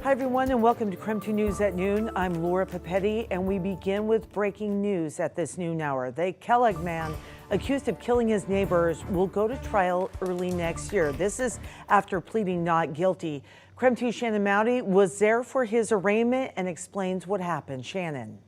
Hi everyone and welcome to KREM 2 News at noon. I'm Laura Papetti and we begin with breaking news at this noon hour. The Kellogg man accused of killing his neighbors will go to trial early next year. This is after pleading not guilty. KREM 2 Shannon Mowdy was there for his arraignment and explains what happened. Shannon.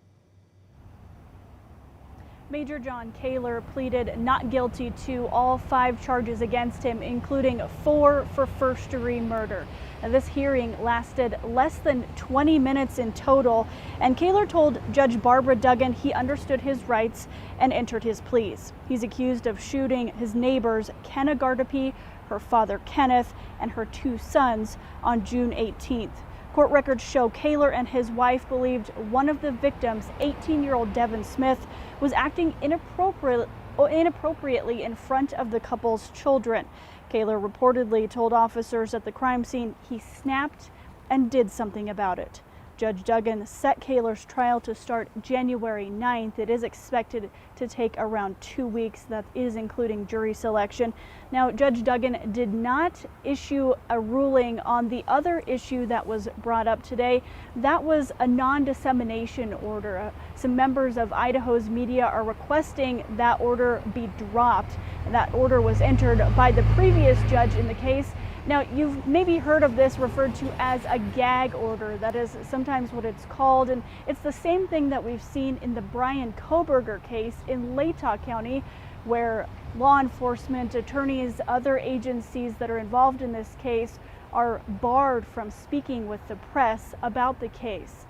Major John Kaler pleaded not guilty to all 5 charges against him, including 4 for first-degree murder. Now, this hearing lasted less than 20 minutes in total, and Kaler told Judge Barbara Duggan he understood his rights and entered his pleas. He's accused of shooting his neighbors, Kenna Gardapi, her father Kenneth, and her 2 sons on June 18th. Court records show Kaler and his wife believed one of the victims, 18-year-old Devin Smith, was acting inappropriately in front of the couple's children. Kaler reportedly told officers at the crime scene he snapped and did something about it. Judge Duggan set Kaler's trial to start January 9th. It is expected to take around 2 weeks. That is including jury selection. Now, Judge Duggan did not issue a ruling on the other issue that was brought up today. That was a non-dissemination order. Some members of Idaho's media are requesting that order be dropped. That order was entered by the previous judge in the case. Now, you've maybe heard of this referred to as a gag order. That is sometimes what it's called, and it's the same thing that we've seen in the Brian Kohberger case in Latah County, where law enforcement, attorneys, other agencies that are involved in this case are barred from speaking with the press about the case.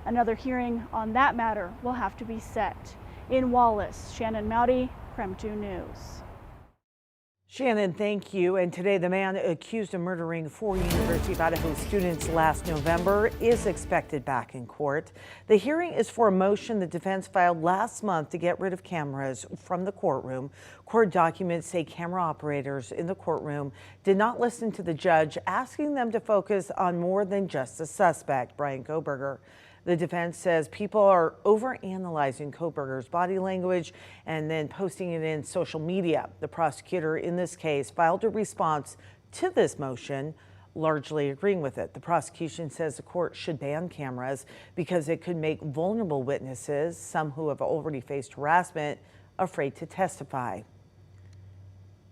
Another hearing on that matter will have to be set. In Wallace, Shannon Mowdy, KREM 2 News. Shannon, thank you. And today, the man accused of murdering 4 University of Idaho students last November is expected back in court. The hearing is for a motion the defense filed last month to get rid of cameras from the courtroom. Court documents say camera operators in the courtroom did not listen to the judge, asking them to focus on more than just the suspect, Brian Kohberger. The defense says people are overanalyzing Kohberger's body language and then posting it in social media. The prosecutor in this case filed a response to this motion, largely agreeing with it. The prosecution says the court should ban cameras because it could make vulnerable witnesses, some who have already faced harassment, afraid to testify.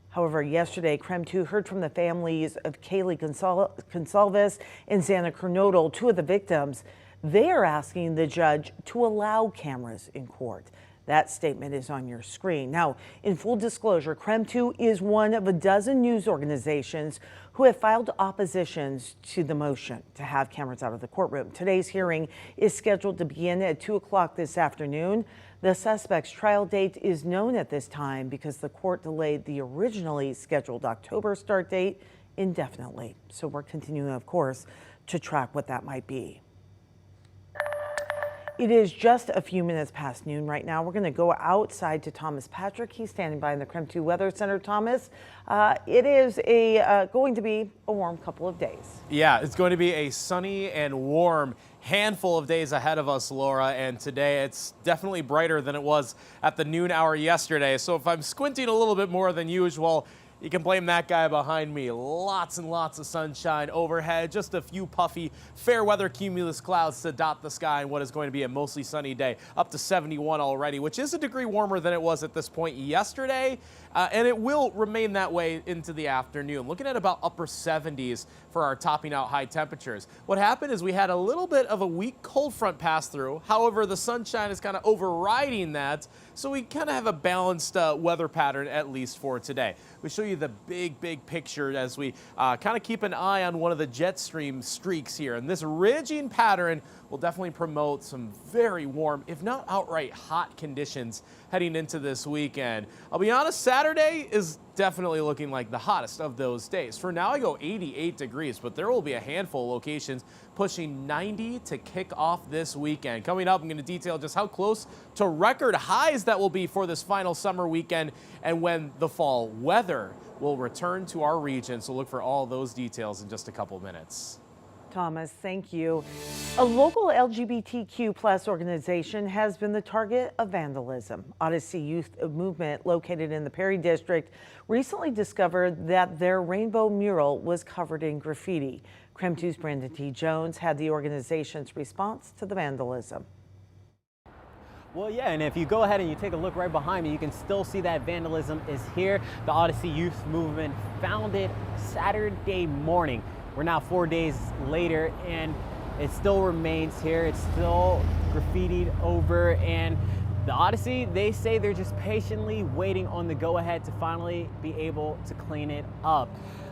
However, yesterday, KREM 2 heard from the families of Kaylee Gonsalves and Xana Kernodle, 2 of the victims. They are asking the judge to allow cameras in court. That statement is on your screen. Now, in full disclosure, KREM 2 is one of a dozen news organizations who have filed oppositions to the motion to have cameras out of the courtroom. Today's hearing is scheduled to begin at 2 o'clock this afternoon. The suspect's trial date is known at this time because the court delayed the originally scheduled October start date indefinitely. So we're continuing, of course, to track what that might be. It is just a few minutes past noon right now. We're going to go outside to Thomas Patrick. He's standing by in the KREM 2 Weather Center. Thomas, it is going to be a warm couple of days. Yeah, it's going to be a sunny and warm handful of days ahead of us, Laura, and today it's definitely brighter than it was at the noon hour yesterday. So if I'm squinting a little bit more than usual, you can blame that guy behind me. Lots and lots of sunshine overhead, just a few puffy fair weather cumulus clouds to dot the sky in what is going to be a mostly sunny day, up to 71 already, which is a degree warmer than it was at this point yesterday, and it will remain that way into the afternoon. Looking at about upper 70s for our topping out high temperatures. What happened is we had a little bit of a weak cold front pass through. However, the sunshine is kind of overriding that, so we kind of have a balanced weather pattern, at least for today. We show you the big picture as we kind of keep an eye on one of the jet stream streaks here. And this ridging pattern will definitely promote some very warm, if not outright hot conditions heading into this weekend. I'll be honest, Saturday is definitely looking like the hottest of those days. For now, I go 88 degrees, but there will be a handful of locations pushing 90 to kick off this weekend. Coming up, I'm going to detail just how close to record highs that will be for this final summer weekend and when the fall weather will return to our region. So look for all those details in just a couple minutes. Thomas, thank you. A local LGBTQ+ organization has been the target of vandalism. Odyssey Youth Movement, located in the Perry District, recently discovered that their rainbow mural was covered in graffiti. KREM 2's Brandon T. Jones had the organization's response to the vandalism. Well, yeah, and if you go ahead and you take a look right behind me, you can still see that vandalism is here. The Odyssey Youth Movement founded Saturday morning. We're now 4 days later, and it still remains here. It's still graffitied over, and the Odyssey, they say they're just patiently waiting on the go-ahead to finally be able to clean it up.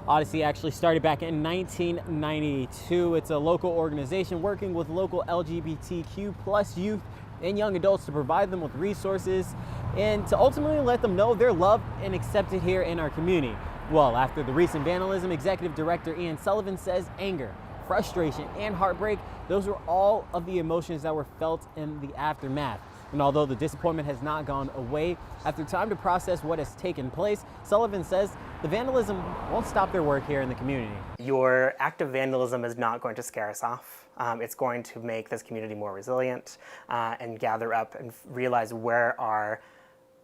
Odyssey actually started back in 1992. It's a local organization working with local LGBTQ plus youth and young adults to provide them with resources and to ultimately let them know they're loved and accepted here in our community. Well, after the recent vandalism, Executive Director Ian Sullivan says anger, frustration, and heartbreak, those were all of the emotions that were felt in the aftermath. And although the disappointment has not gone away, after time to process what has taken place, Sullivan says the vandalism won't stop their work here in the community. Your act of vandalism is not going to scare us off. It's going to make this community more resilient and gather up and realize where our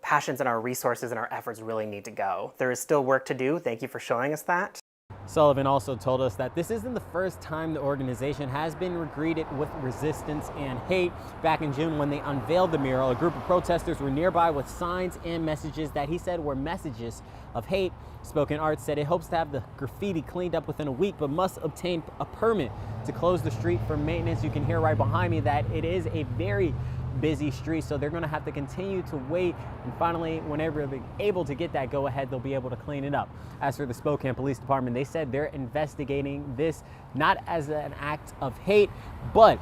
passions and our resources and our efforts really need to go. There is still work to do. Thank you for showing us that. Sullivan also told us that this isn't the first time the organization has been greeted with resistance and hate. Back in June, when they unveiled the mural, a group of protesters were nearby with signs and messages that he said were messages of hate. Spoken Art said it hopes to have the graffiti cleaned up within a week, but must obtain a permit to close the street for maintenance. You can hear right behind me that it is a very busy street, so they're going to have to continue to wait, and finally, whenever they're able to get that go-ahead, they'll be able to clean it up. As for the Spokane Police Department, they said they're investigating this not as an act of hate, but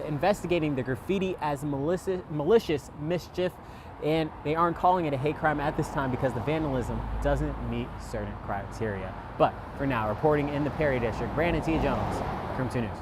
investigating the graffiti as malicious mischief, and they aren't calling it a hate crime at this time because the vandalism doesn't meet certain criteria. But for now, reporting in the Perry District, Brandon T. Jones, KREM 2 News.